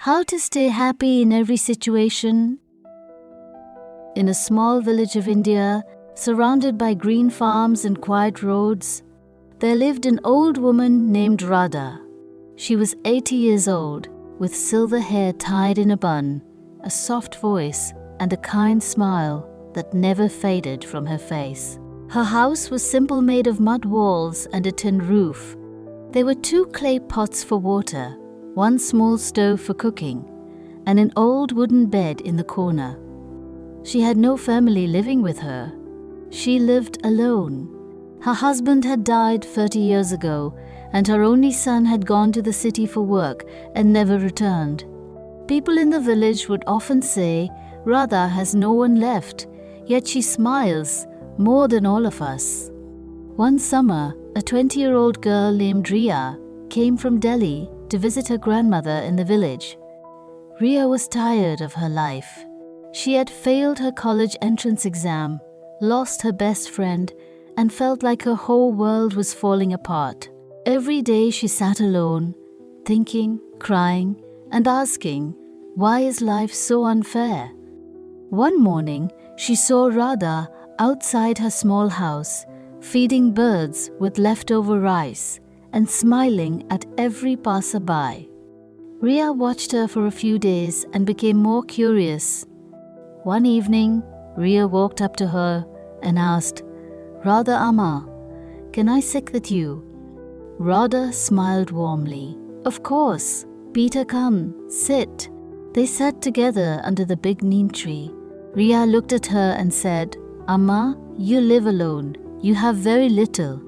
How to stay happy in every situation. In a small village of India, surrounded by green farms and quiet roads, there lived an old woman named Radha. She was 80 years old, with silver hair tied in a bun, a soft voice, and a kind smile that never faded from her face. Her house was simple, made of mud walls and a tin roof. There were 2 clay pots for water, 1 small stove for cooking, and an old wooden bed in the corner. She had no family living with her. She lived alone. Her husband had died 30 years ago, and her only son had gone to the city for work and never returned. People in the village would often say, "Radha has no one left, yet she smiles more than all of us." One summer, a 20-year-old girl named Riya came from Delhi to visit her grandmother in the village. Riya was tired of her life. She had failed her college entrance exam, lost her best friend, and felt like her whole world was falling apart. Every day she sat alone, thinking, crying, and asking, why is life so unfair? One morning, she saw Radha outside her small house, feeding birds with leftover rice and smiling at every passerby. Riya watched her for a few days and became more curious. One evening, Riya walked up to her and asked, "Radha Amma, can I sit with you?" Radha smiled warmly. "Of course. Peter, come, sit." They sat together under the big neem tree. Riya looked at her and said, "Amma, you live alone. You have very little,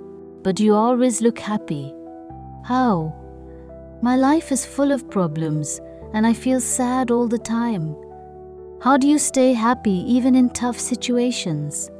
but you always look happy." "How?" "My life is full of problems and I feel sad all the time." "How do you stay happy even in tough situations?"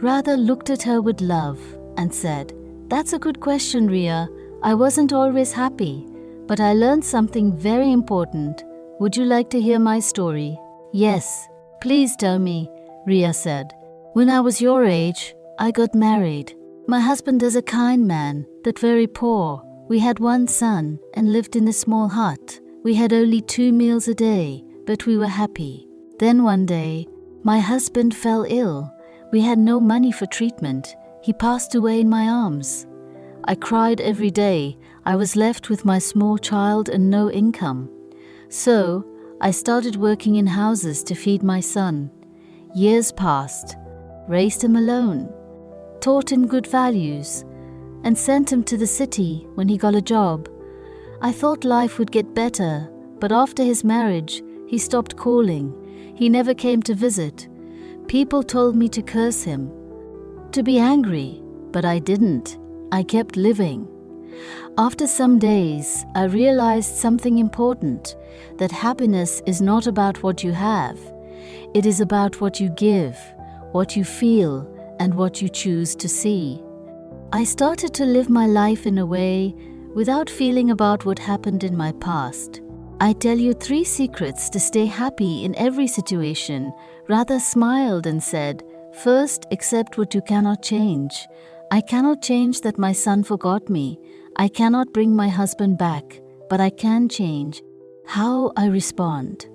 Radha looked at her with love and said, "That's a good question, Riya. I wasn't always happy, but I learned something very important. Would you like to hear my story?" "Yes, please tell me," Riya said. "When I was your age, I got married. My husband is a kind man, but very poor. We had 1 son and lived in a small hut. We had only 2 meals a day, but we were happy. Then one day, my husband fell ill. We had no money for treatment. He passed away in my arms. I cried every day. I was left with my small child and no income. So, I started working in houses to feed my son. Years passed, raised him alone, taught him good values, and sent him to the city when he got a job. I thought life would get better, but after his marriage, he stopped calling. He never came to visit. People told me to curse him, to be angry, but I didn't. I kept living. After some days, I realized something important, that happiness is not about what you have. It is about what you give, what you feel, and what you choose to see. I started to live my life in a way without feeling about what happened in my past. I tell you 3 secrets to stay happy in every situation. Radha smiled and said, "First, accept what you cannot change. I cannot change that my son forgot me. I cannot bring my husband back, but I can change how I respond.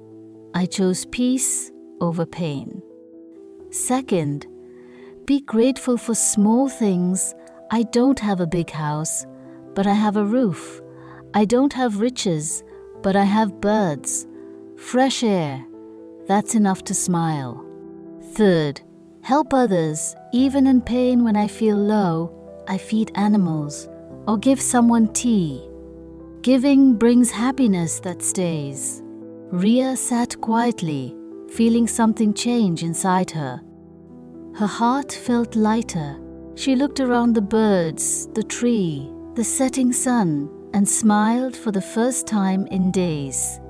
I chose peace over pain. Second, be grateful for small things. I don't have a big house, but I have a roof. I don't have riches, but I have birds, fresh air. That's enough to smile. Third, help others, even in pain. When I feel low, I feed animals or give someone tea. Giving brings happiness that stays." Riya sat quietly, feeling something change inside her. Her heart felt lighter. She looked around the birds, the tree, the setting sun, and smiled for the first time in days.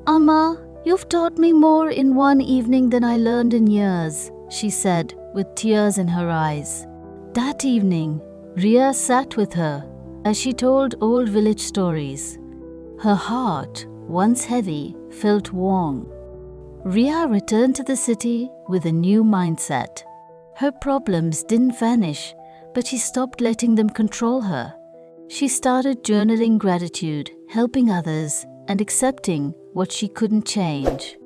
"Amma, you've taught me more in one evening than I learned in years," she said with tears in her eyes. That evening, Riya sat with her as she told old village stories. Her heart, once heavy, felt warm. Riya returned to the city with a new mindset. Her problems didn't vanish, but she stopped letting them control her. She started journaling gratitude, helping others, and accepting what she couldn't change.